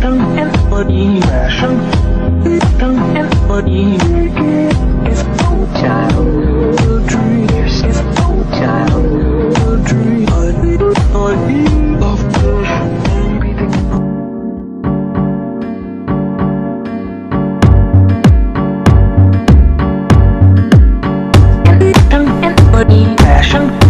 当天我的马上，当天我的 It's old child, a dream. It's old child, a dream. I love everything. 当天我的马上。